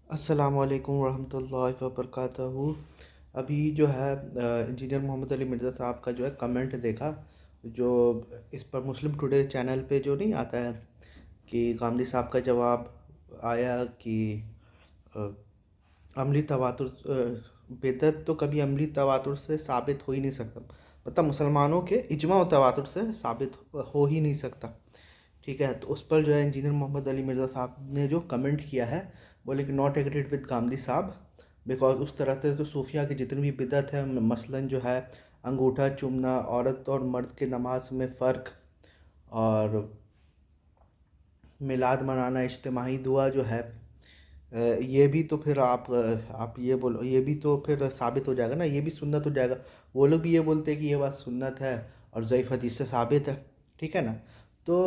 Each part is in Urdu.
السلام علیکم ورحمۃ اللہ وبرکاتہ۔ ابھی جو ہے انجینئر محمد علی مرزا صاحب کا جو ہے کمنٹ دیکھا، جو اس پر مسلم ٹوڈے چینل پہ جو نہیں آتا ہے کہ غامدی صاحب کا جواب آیا کہ آ، عملی تواتر بدعت تو کبھی عملی تواتر سے ثابت ہو ہی نہیں سکتا، مطلب مسلمانوں کے اجماع و تواتر سے ثابت ہو ہی نہیں سکتا، ٹھیک ہے۔ تو اس پر جو ہے انجینئر محمد علی مرزا صاحب نے جو کمنٹ کیا ہے، بولے کہ ناٹ ایگریڈ وتھ گامدی صاحب بیکاز اس طرح سے تو صوفیہ کی جتنی بھی بدعت ہے، مثلاً جو ہے انگوٹھا چومنا، عورت اور مرد کے نماز میں فرق، اور میلاد منانا، اجتماعی دعا جو ہے، یہ بھی تو پھر آپ یہ بولو، یہ بھی تو پھر ثابت ہو جائے گا نا، یہ بھی سنت ہو جائے گا۔ وہ لوگ بھی یہ بولتے ہیں کہ یہ بات سنت ہے اور ضعیف حدیث سے ثابت ہے، ٹھیک ہے نا۔ تو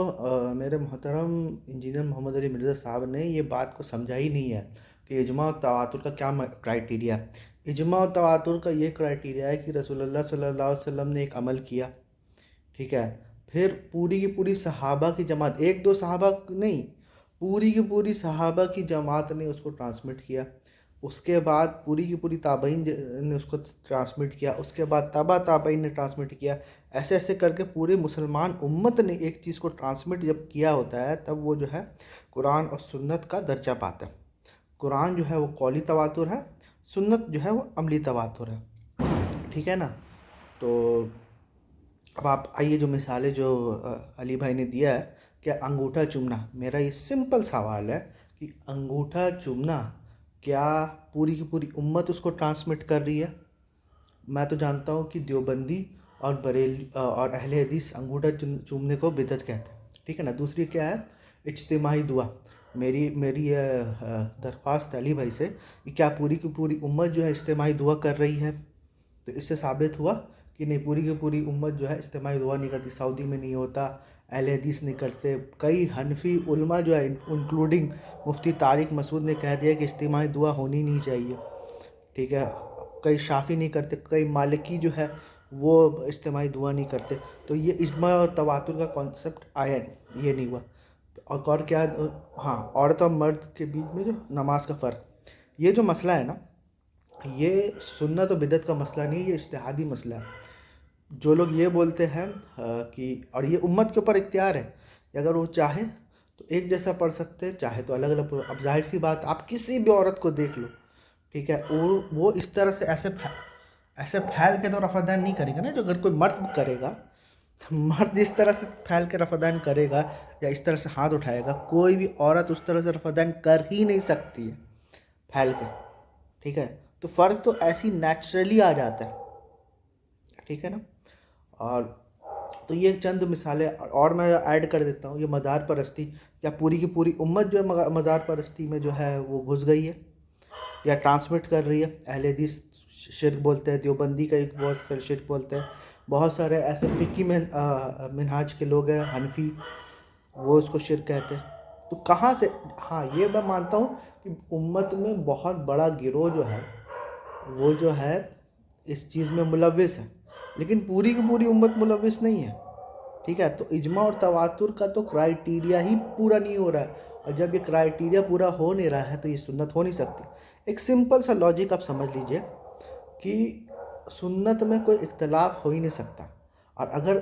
میرے محترم انجینئر محمد علی مرزا صاحب نے یہ بات کو سمجھا ہی نہیں ہے کہ اجماع و تواتر کا کیا کرائٹیریا ہے۔ اجماع و تواتر کا یہ کرائٹیریا ہے کہ رسول اللہ صلی اللہ علیہ وسلم نے ایک عمل کیا، ٹھیک ہے، پھر پوری کی پوری صحابہ کی جماعت، ایک دو صحابہ نہیں، پوری کی پوری صحابہ کی جماعت نے اس کو ٹرانسمٹ کیا، اس کے بعد پوری کی پوری تابعین نے اس کو ٹرانسمٹ کیا، اس کے بعد تبع تابعین نے ٹرانسمٹ کیا، ایسے ایسے کر کے پورے مسلمان امت نے ایک چیز کو ٹرانسمٹ جب کیا ہوتا ہے، تب وہ جو ہے قرآن اور سنت کا درجہ پاتا ہے۔ قرآن جو ہے وہ قولی تواتر ہے، سنت جو ہے وہ عملی تواتر ہے، ٹھیک ہے نا۔ تو اب آپ آئیے، جو مثالیں جو علی بھائی نے دیا ہے کہ انگوٹھا چومنا، میرا یہ سمپل سوال ہے کہ انگوٹھا چومنا کیا پوری کی پوری امت اس کو ٹرانسمٹ کر رہی ہے؟ میں تو جانتا ہوں کہ دیوبندی اور اور اہل حدیث انگوٹھا چومنے کو بدعت کہتے ہیں، ٹھیک ہے نا۔ دوسری کیا ہے؟ اجتماعی دعا۔ میری درخواست ہے علی بھائی سے کہ کیا پوری کی پوری امت جو ہے اجتماعی دعا کر رہی ہے؟ تو اس سے ثابت ہوا کہ نہیں، پوری کی پوری امت جو ہے اجتماعی دعا نہیں کرتی، سعودی میں نہیں ہوتا، اہل حدیث نہیں کرتے، کئی حنفی علماء جو ہے انکلوڈنگ مفتی طارق مسعود نے کہہ دیا کہ اجتماعی دعا ہونی نہیں چاہیے، ٹھیک ہے، کئی شافی نہیں کرتے، کئی مالکی جو ہے وہ اجتماعی دعا نہیں کرتے۔ تو یہ اجماع اور تواتر کا کانسیپٹ آیا نہیں، یہ نہیں ہوا۔ اور کیا، ہاں، عورت اور مرد کے بیچ میں جو نماز کا فرق، یہ جو مسئلہ ہے نا، یہ سنت و بدعت کا مسئلہ نہیں، یہ اجتہادی مسئلہ ہے۔ جو لوگ یہ بولتے ہیں کہ، اور یہ امت کے اوپر اختیار ہے کہ اگر وہ چاہے تو ایک جیسا پڑھ سکتے ہیں، چاہے تو الگ الگ پڑھ۔ اب ظاہر سی بات، آپ کسی بھی عورت کو دیکھ لو، ٹھیک ہے، وہ اس طرح سے ایسے پھیل کے تو رفع دین نہیں کرے گا نا، جو اگر کوئی مرد کرے گا، مرد اس طرح سے پھیل کے رفع دین کرے گا یا اس طرح سے ہاتھ اٹھائے گا، کوئی بھی عورت اس طرح سے رفع دین کر ہی نہیں سکتی ہے پھیل کے، ٹھیک ہے۔ تو فرق تو ایسی نیچرلی آ جاتا ہے، ٹھیک ہے نا۔ اور تو یہ چند مثالیں اور میں ایڈ کر دیتا ہوں، یہ مزار پرستی، یا پوری کی پوری امت جو ہے مزار پرستی میں جو ہے وہ گھس گئی ہے یا ٹرانسمٹ کر رہی ہے۔ اہل حدیث شرک بولتے ہیں، دیوبندی کا ایک بہت سارے شرک بولتے ہیں، بہت سارے ایسے فقی منہاج کے لوگ ہیں حنفی، وہ اس کو شرک کہتے ہیں۔ تو کہاں سے، ہاں یہ میں مانتا ہوں کہ امت میں بہت بڑا گروہ جو ہے وہ جو ہے اس چیز میں ملوث ہے، لیکن پوری کی پوری امت ملوث نہیں ہے، ٹھیک ہے۔ تو اجماع اور تواتر کا تو کرائٹیریا ہی پورا نہیں ہو رہا ہے، اور جب یہ کرائٹیریا پورا ہو نہیں رہا ہے تو یہ سنت ہو نہیں سکتی۔ ایک سمپل سا لاجک آپ سمجھ لیجئے کہ سنت میں کوئی اختلاف ہو ہی نہیں سکتا، اور اگر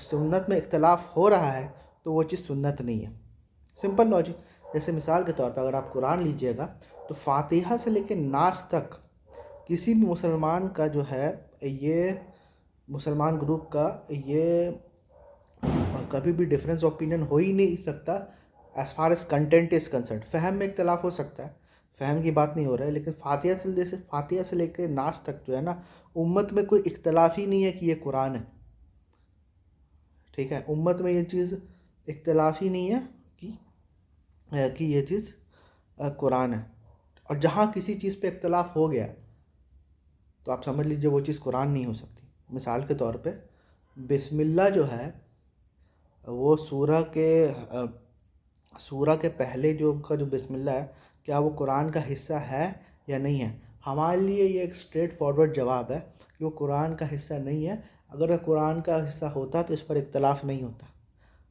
سنت میں اختلاف ہو رہا ہے تو وہ چیز سنت نہیں ہے، سمپل لاجک۔ جیسے مثال کے طور پہ اگر آپ قرآن لیجئے گا تو فاتحہ سے لے کے ناس تک کسی بھی مسلمان کا جو ہے، یہ مسلمان گروپ کا یہ کبھی بھی ڈفرینس اوپینین ہو ہی نہیں سکتا as far as content is concerned. فہم میں اختلاف ہو سکتا ہے، فہم کی بات نہیں ہو رہا ہے، لیکن فاتحہ سے لے کے ناس تک جو ہے نا، امت میں کوئی اختلاف ہی نہیں ہے کہ یہ قرآن ہے، ٹھیک ہے، امت میں یہ چیز اختلاف ہی نہیں ہے کہ یہ چیز قرآن ہے۔ اور جہاں کسی چیز پہ اختلاف ہو گیا تو آپ سمجھ لیجئے وہ چیز قرآن نہیں ہو سکتی۔ مثال کے طور پہ بسم اللہ جو ہے وہ سورہ کے پہلے جو بسم اللہ ہے، کیا وہ قرآن کا حصہ ہے یا نہیں ہے؟ ہمارے لیے یہ ایک اسٹریٹ فارورڈ جواب ہے کہ وہ قرآن کا حصہ نہیں ہے۔ اگر وہ قرآن کا حصہ ہوتا تو اس پر اختلاف نہیں ہوتا۔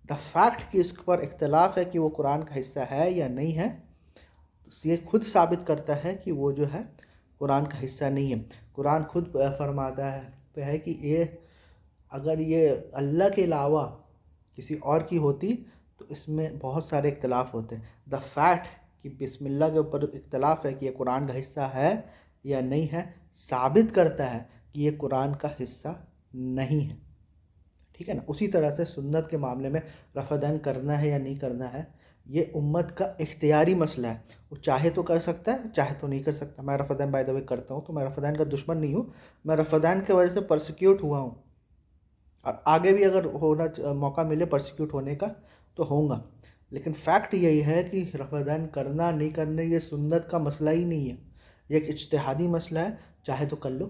دا فیکٹ کہ اس پر اختلاف ہے کہ وہ قرآن کا حصہ ہے یا نہیں ہے، یہ خود ثابت کرتا ہے کہ وہ جو ہے قرآن کا حصہ نہیں ہے۔ قرآن خود فرماتا ہے کہ یہ اگر یہ اللہ کے علاوہ کسی اور کی ہوتی تو اس میں بہت سارے اختلاف ہوتے ہیں۔ دا فیکٹ کہ بسم اللہ کے اوپر اختلاف ہے کہ یہ قرآن کا حصہ ہے یا نہیں ہے، ثابت کرتا ہے کہ یہ قرآن کا حصہ نہیں ہے، ٹھیک ہے نا۔ اسی طرح سے سنت کے معاملے میں رفع دین کرنا ہے یا نہیں کرنا ہے، یہ امت کا اختیاری مسئلہ ہے۔ وہ چاہے تو کر سکتا ہے، چاہے تو نہیں کر سکتا۔ میں رفع دین بائی دا وے کرتا ہوں، تو میں رفع دین کا دشمن نہیں ہوں، میں رفع دین کی وجہ سے پرسیکیوٹ ہوا ہوں، اور آگے بھی اگر موقع ملے پرسیکیوٹ ہونے کا تو ہوں گا۔ لیکن فیکٹ یہی ہے کہ رفع دین کرنا نہیں کرنا یہ سنت کا مسئلہ ہی نہیں ہے، یہ ایک اجتہادی مسئلہ ہے، چاہے تو کر لو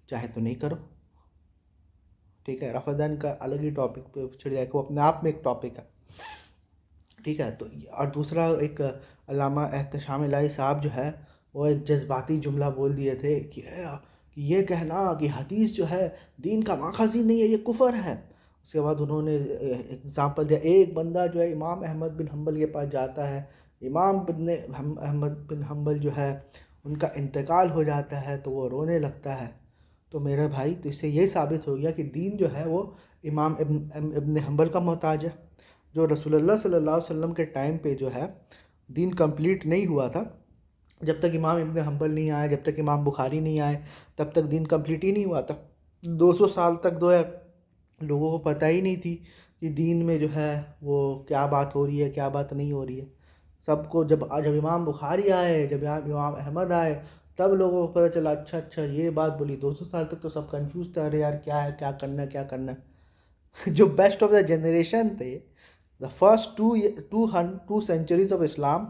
چاہے تو نہیں کرو، ٹھیک ہے۔ رفع دین کا الگ ہی ٹاپک پہ چھڑ جائے کہ وہ اپنے آپ میں ایک ٹاپک ہے، ٹھیک ہے۔ تو اور دوسرا ایک علامہ احتشام الہی صاحب جو ہے وہ ایک جذباتی جملہ بول دیے تھے کہ یہ کہنا کہ حدیث جو ہے دین کا ماخذ ہی نہیں ہے، یہ کفر ہے۔ اس کے بعد انہوں نے اگزامپل دیا، ایک بندہ جو ہے امام احمد بن حنبل کے پاس جاتا ہے، امام احمد بن حنبل جو ہے ان کا انتقال ہو جاتا ہے تو وہ رونے لگتا ہے۔ تو میرے بھائی، تو اس سے یہ ثابت ہو گیا کہ دین جو ہے وہ امام ابن حنبل کا محتاج ہے۔ جو رسول اللہ صلی اللہ علیہ وسلم کے ٹائم پہ جو ہے دین کمپلیٹ نہیں ہوا تھا، جب تک امام ابن حنبل نہیں آئے، جب تک امام بخاری نہیں آئے، تب تک دین کمپلیٹ ہی نہیں ہوا تھا۔ 200 سال تک لوگوں کو پتہ ہی نہیں تھی کہ دین میں جو ہے وہ کیا بات ہو رہی ہے، کیا بات نہیں ہو رہی ہے۔ سب کو جب امام بخاری آئے، جب امام احمد آئے، تب لوگوں کو پتہ چلا اچھا یہ بات بولی۔ 200 سال تک تو سب کنفیوز تھے، ارے یار کیا ہے، کیا کرنا ہے، کیا کرنا ہے۔ جو بیسٹ آف دا جنریشن تھے، the first two centuries of Islam,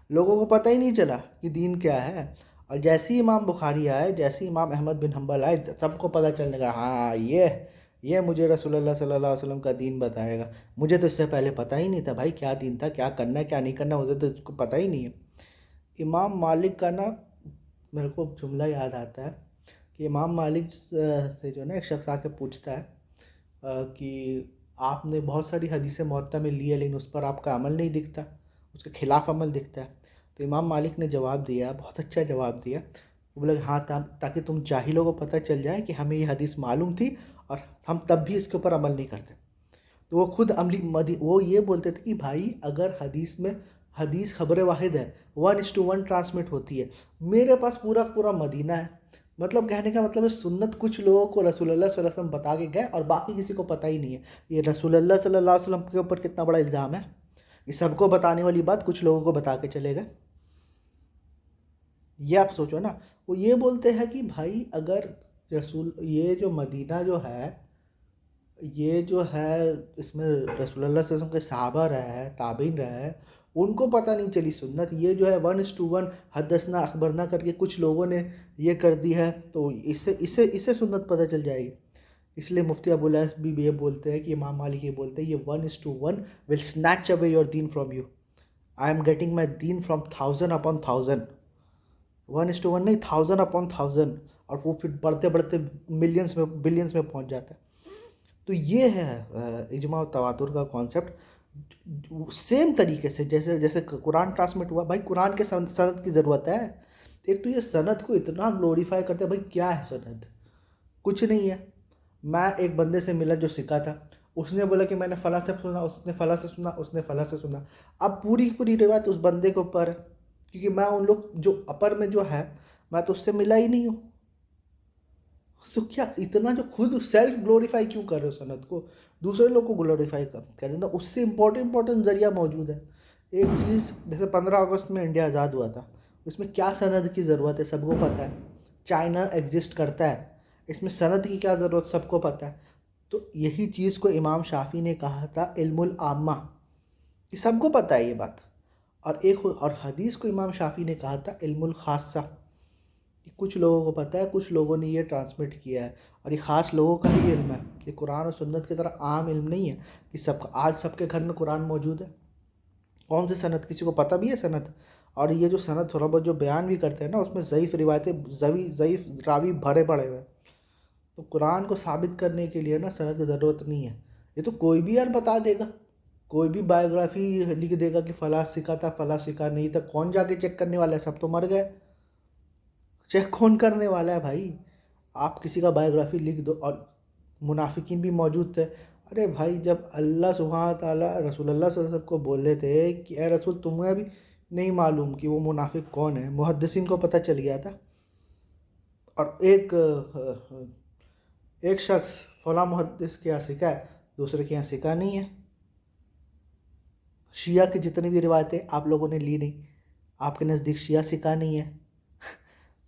لوگوں کو پتہ ہی نہیں چلا کہ دین کیا ہے۔ اور جیسے ہی امام بخاری آئے، جیسے ہی امام احمد بن حنبل آئے، سب کو پتہ چلنے لگا، ہاں یہ مجھے رسول اللہ صلی اللہ علیہ وسلم کا دین بتائے گا۔ مجھے تو اس سے پہلے پتہ ہی نہیں تھا بھائی کیا دین تھا، کیا کرنا ہے کیا نہیں کرنا، مجھے تو اس کو پتہ ہی نہیں ہے۔ امام مالک کا نا میرے کو جملہ یاد آتا ہے کہ امام مالک سے جو ہے نا ایک شخص آ کے پوچھتا ہے کہ آپ نے بہت ساری حدیث موطا میں لی ہے لیکن اس پر آپ کا عمل نہیں دکھتا، اس کے خلاف عمل دکھتا ہے۔ تو امام مالک نے جواب دیا، بہت اچھا جواب دیا، وہ بولے ہاں تاکہ تم جاہلوں کو پتہ چل جائے کہ ہمیں یہ حدیث معلوم تھی اور ہم تب بھی اس کے اوپر عمل نہیں کرتے۔ تو وہ خود وہ یہ بولتے تھے کہ بھائی اگر حدیث خبر واحد ہے، 1:1 ٹرانسمٹ ہوتی ہے، میرے پاس پورا مدینہ ہے، مطلب کہنے کا مطلب ہے سنت کچھ لوگوں کو رسول اللہ صلی اللہ علیہ وسلم بتا کے گئے اور باقی کسی کو پتہ ہی نہیں ہے۔ یہ رسول اللہ صلی اللہ علیہ وسلم کے اوپر کتنا بڑا الزام ہے، یہ سب کو بتانے والی بات کچھ لوگوں کو بتا کے چلے گئے۔ یہ آپ سوچو نا، وہ یہ بولتے ہیں کہ بھائی اگر یہ جو مدینہ جو ہے، یہ جو ہے اس میں رسول اللہ صلی اللہ علیہ وسلم کے صحابہ رہے ہیں، تابعین رہے ہیں، ان کو پتہ نہیں چلی سنت، یہ جو ہے 1:1 حدثنا اخبرنا کر کے کچھ لوگوں نے یہ کر دی ہے، تو اس سے سنت پتہ چل جائے گی۔ اس لیے مفتی ابو الیاس بھی یہ بولتے ہیں کہ امام مالک یہ بولتے ہیں، یہ 1:1 will snatch away your deen from you. I am getting my deen from 1000 upon 1000. 1:1 نہیں، 1000 upon 1000، اور وہ پھر بڑھتے بڑھتے ملینز میں بلینز میں پہنچ جاتا ہے۔ تو یہ ہے اجماع و تواتر کا کانسیپٹ۔ سیم طریقے سے جیسے قرآن ٹرانسمٹ ہوا، بھائی قرآن کے سند کی ضرورت ہے۔ ایک تو یہ سند کو اتنا گلوریفائی کرتے ہیں، بھائی کیا ہے سند؟ کچھ نہیں ہے۔ میں ایک بندے سے ملا جو سکھا تھا، اس نے بولا کہ میں نے فلاں سے سنا، اس نے فلاں سے سنا، اس نے فلاں سے سنا۔ اب پوری روایت اس بندے کے اوپر ہے، کیونکہ میں ان لوگ جو اپر میں جو ہے میں تو اس سے ملا ہی نہیں ہوں۔ تو کیا اتنا جو خود سیلف گلوریفائی کیوں کر رہے ہو سند کو، دوسرے لوگ کو گلوریفائی کر دینا، اس سے امپورٹنٹ ذریعہ موجود ہے۔ ایک چیز جیسے 15 اگست میں انڈیا آزاد ہوا تھا، اس میں کیا سند کی ضرورت ہے سب کو پتہ ہے۔ چائنا ایگزسٹ کرتا ہے، اس میں سند کی کیا ضرورت سب کو پتہ ہے۔ تو یہی چیز کو امام شافعی نے کہا تھا علم العامہ، کہ سب کو پتہ ہے یہ بات۔ اور حدیث کو امام شافعی نے کہا تھا علم الخاصہ، کہ کچھ لوگوں کو پتہ ہے، کچھ لوگوں نے یہ ٹرانسمٹ کیا ہے، اور یہ خاص لوگوں کا ہی علم ہے۔ یہ قرآن اور سنت کی طرح عام علم نہیں ہے کہ آج سب کے گھر میں قرآن موجود ہے۔ کون سے سند، کسی کو پتہ بھی ہے سند؟ اور یہ جو سند تھوڑا بہت جو بیان بھی کرتے ہیں نا، اس میں ضعیف روایتیں، ضعیف راوی بھرے پڑے ہوئے۔ تو قرآن کو ثابت کرنے کے لیے نا سند کی ضرورت نہیں ہے، یہ تو کوئی بھی یار بتا دے گا۔ کوئی بھی بایوگرافی لکھ دے گا کہ فلاں سکھا تھا فلاں سکھا نہیں تھا، کون جا کے چیک کرنے والا ہے؟ سب تو مر گئے، چیک کون کرنے والا ہے بھائی؟ آپ کسی کا بایوگرافی لکھ دو، اور منافقین بھی موجود تھے. ارے بھائی جب اللہ سبحانہ تعالیٰ رسول اللہ صلی اللہ علیہ وسلم کو بولے تھے کہ اے رسول تمہیں بھی نہیں معلوم کہ وہ منافق کون ہے، محدثین کو پتہ چل گیا تھا. اور ایک شخص فلاں محدث کے یہاں سکھا ہے، دوسرے کے یہاں سکھا نہیں ہے. شیعہ کی جتنی بھی روایتیں آپ لوگوں نے لی نہیں، آپ کے نزدیک شیعہ سکھا نہیں ہے.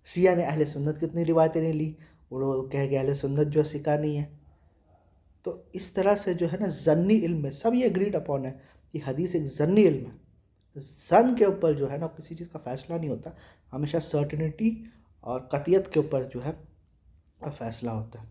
شیعہ نے اہل سنت کی اتنی روایتیں نہیں لی، وہ کہہ گئے اہل سنت جو سکھا نہیں ہے. تو اس طرح سے جو ہے نا ظنی علم میں سب یہ اگریڈ اپون ہے کہ حدیث ایک ظنی علم ہے. ظن کے اوپر جو ہے نا کسی چیز کا فیصلہ نہیں ہوتا، ہمیشہ سرٹنٹی اور قطعیت کے اوپر جو ہے فیصلہ ہوتا ہے.